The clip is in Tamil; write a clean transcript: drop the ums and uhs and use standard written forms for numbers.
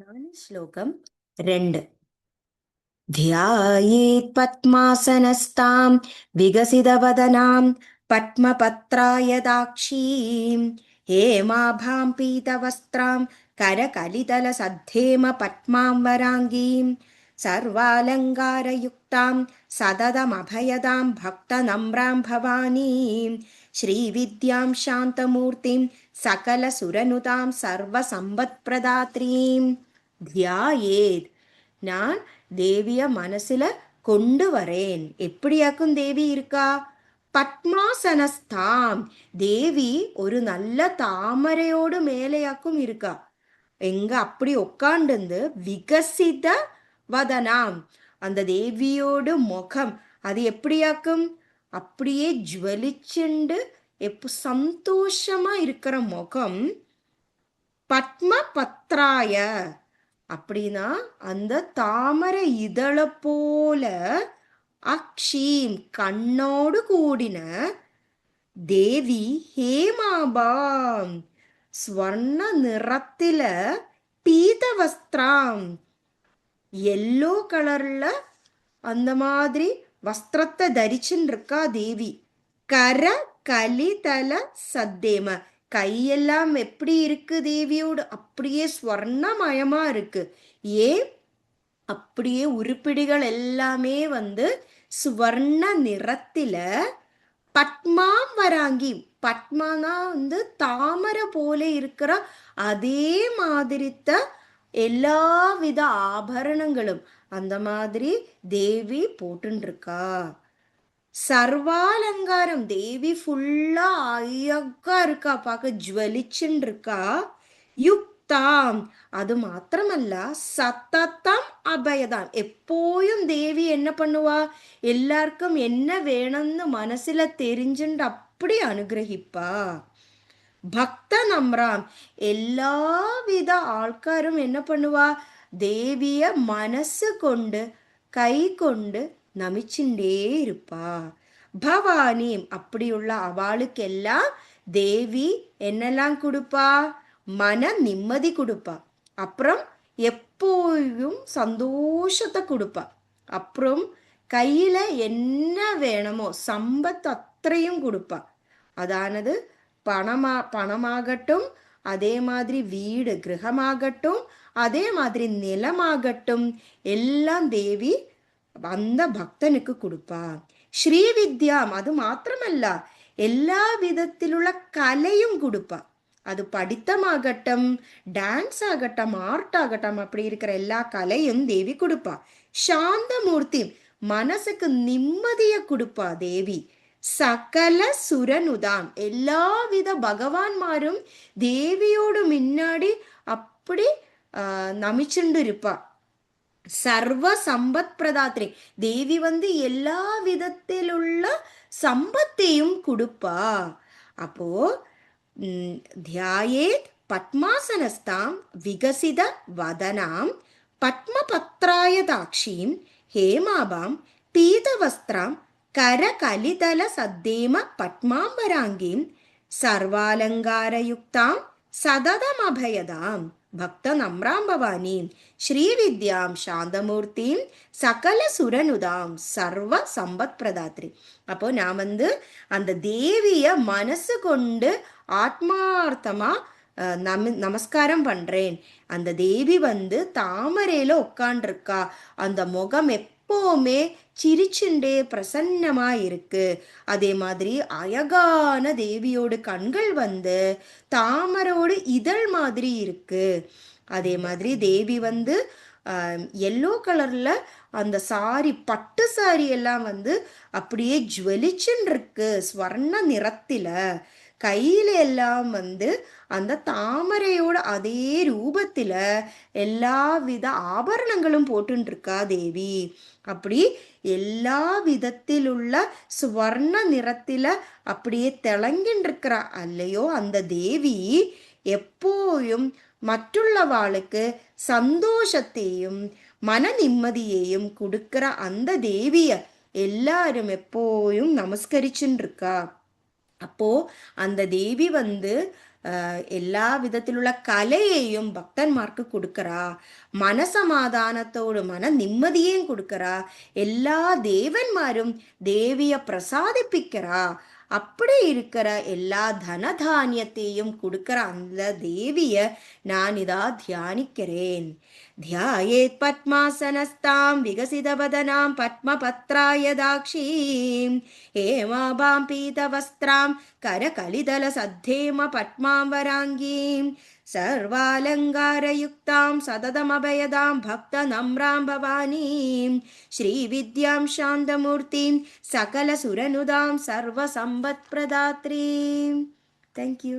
ஞானஸ்லோகம் 2. ध्यायेत् पद्मासनस्तां विकसितवदनां पद्मपत्रायदाक्षीं हेमाभां पीतवस्त्रां करकलितलसद्धेम पद्माम्बराङ्गीं सर्वालङ्कारयुक्तां सततमभयदां भक्तनम्रां भवानीं श्रीविद्यां शान्तमूर्तिं सकलसुरनुतां सर्वसम्पत्प्रदात्रीं ध्यायेत्. நான் தேவிய மனசுல கொண்டு வரேன். எப்படியாக்கும் தேவி இருக்கா? பத்மாசனஸ்தாம், தேவி ஒரு நல்ல தாமரையோடு மேலையாக்கும் இருக்கா. எங்க அப்படி உட்காண்டு விகசித வதனாம், அந்த தேவியோடு முகம் அது எப்படியாக்கும்? அப்படியே ஜுவலிச்சுண்டு சந்தோஷமா இருக்கிற முகம். பத்ம பத்ராய அப்படின்னா அந்த தாமரை இதழ போல அக்ஷீம் கண்ணோடு கூடின தேவி ஹேமாபாம் ஸ்வர்ண நிறத்தில பீத வஸ்திரம் எல்லோ கலர்ல அந்த மாதிரி வஸ்திரத்தை தரிச்சுன்னு இருக்கா தேவி. கர கலிதல சத்தேம, கையெல்லாம் எப்படி இருக்கு தேவியோடு? அப்படியே ஸ்வர்ணமயமா இருக்கு. ஏன்? அப்படியே உருப்பிடிகள் எல்லாமே ஸ்வர்ண நிறத்தில பத்மாம் வராங்கி, பத்மானா தாமரை போல இருக்கிற அதே மாதிரித்த எல்லா வித ஆபரணங்களும் அந்த மாதிரி தேவி போட்டுருக்கா. சர்வாலங்காரம், தேவி ஃபுல்லா அழகா இருக்கா, பார்க்க ஜுவலிச்சுன்னு இருக்கா. யுக்தாம், அது மாத்திரமல்ல சத்தத்தம் அபயதான், எப்போயும் தேவி என்ன பண்ணுவா? எல்லாருக்கும் என்ன வேணும்னு மனசுல தெரிஞ்சுண்டு அப்படி அனுகிரகிப்பா. பக்த நம்ராம், எல்லா வித ஆள்காரும் என்ன பண்ணுவா? தேவிய மனசு கொண்டு கை கொண்டு நமிச்சுண்டே இருப்பா. பவானி, அப்படியுள்ள அவளுக்கெல்லாம் தேவி என்னெல்லாம் கொடுப்பா? மன நிம்மதி கொடுப்பா. அப்புறம் எப்போயும் சந்தோஷத்தை கொடுப்பா. அப்புறம் கையில என்ன வேணுமோ சம்பத் அத்தனையும் கொடுப்பா. அதானது பணமாகட்டும், அதே மாதிரி வீடு கிரகமாகட்டும், அதே மாதிரி நிலமாகட்டும், எல்லாம் தேவி அந்த பக்தனுக்கு கொடுப்பா. ஸ்ரீவித்யாம், அது மாத்திரமல்ல எல்லா விதத்திலுள்ள கலையும் கொடுப்பா. அது படித்தமாகட்டும், டான்ஸ் ஆகட்டும், ஆர்ட் ஆகட்டும், அப்படி இருக்கிற எல்லா கலையும் தேவி கொடுப்பா. சாந்தமூர்த்தி, மனசுக்கு நிம்மதிய கொடுப்பா தேவி. சகல சுரனுதாம், எல்லா வித பகவான்மாரும் தேவியோடு முன்னாடி அப்படி நமிச்சுண்டு இருப்பா. சர்வ சம்பத் பிரதாத்ரி, தேவி எல்லா விதத்திலுள்ள சம்பத்தையும் கொடுப்பா. அப்போ தியாயேத் பத்மாசனஸ்தாம் விகசித வதனாம் பத்மபத்ராயதாக்ஷீம் ஹேமாபாம் பீதவஸ்திரம் கர கலிதல சத்தேம பத்மாம்பராங்கீம் சர்வாலங்காரயுக்தாம் சததமபயதாம் பக்த நம்ராம் பவானீம் ஸ்ரீவித்யாம் சாந்தமூர்த்தியும் சகல சுரனுதாம் சர்வ சம்பத் பிரதாத்ரி. அப்போ நான் அந்த தேவிய மனசு கொண்டு ஆத்மார்த்தமா நமஸ்காரம் பண்றேன். அந்த தேவி தாமரையில உட்காண்டிருக்கா. அந்த முகம் எப்பவுமே சிரிச்சுண்டே பிரசன்னமா இருக்கு. அதே மாதிரி அழகான தேவியோட கண்கள் தாமரோடு இதழ் மாதிரி இருக்கு. அதே மாதிரி தேவி எல்லோ கலர்ல அந்த சாரி, பட்டு சாரி எல்லாம் அப்படியே ஜுவலிச்சுன்னு இருக்கு ஸ்வர்ண நிறத்தில. கையில எல்லாம் அந்த தாமரையோட அதே ரூபத்தில எல்லா வித ஆபரணங்களும் போட்டு இருக்கா தேவி. அப்படி எல்லா விதத்திலுள்ள சுவர்ண நிறத்தில அப்படியே திளங்கின்னு இருக்கிறா அல்லையோ அந்த தேவி. எப்போயும் மற்றுள்ளவாளுக்கு சந்தோஷத்தையும் மன நிம்மதியையும் கொடுக்கிற அந்த தேவிய எல்லாரும் எப்போயும் நமஸ்கரிச்சுன்னு இருக்கா. அப்போ அந்த தேவி എല്ലാ വിധത്തിലുള്ള കലയെയും ഭക്തന്മാർക്ക് കൊടുക്കറാ. മനസമാധാനത്തോട് മന നിമ്മതിയേയും കൊടുക്കറാ. എല്ലാ ദേവന്മാരും தேவியை பிரசாதிப்பிக்கிறா. அப்படி இருக்கிற எல்லா தனதானியத்தையும் கொடுக்கிற அந்த தேவிய நான் இதா தியானிக்கிறேன். தியாயேத் பத்மாசனஸ்தாம் விகசிதவதனாம் பத்மபத்ராயதாக்ஷீம் ஹேமாபாம் பீதவஸ்திராம் கரகலிதல சத்தேம பத்மாம்பராங்கீம் सर्वालङ्कारयुक्तां सततमभयदां भक्तनम्रां भवानीं श्रीविद्यां शान्तमूर्तिं सकलसुरनुदां सर्वसम्पत्प्रदात्रीं. Thank you.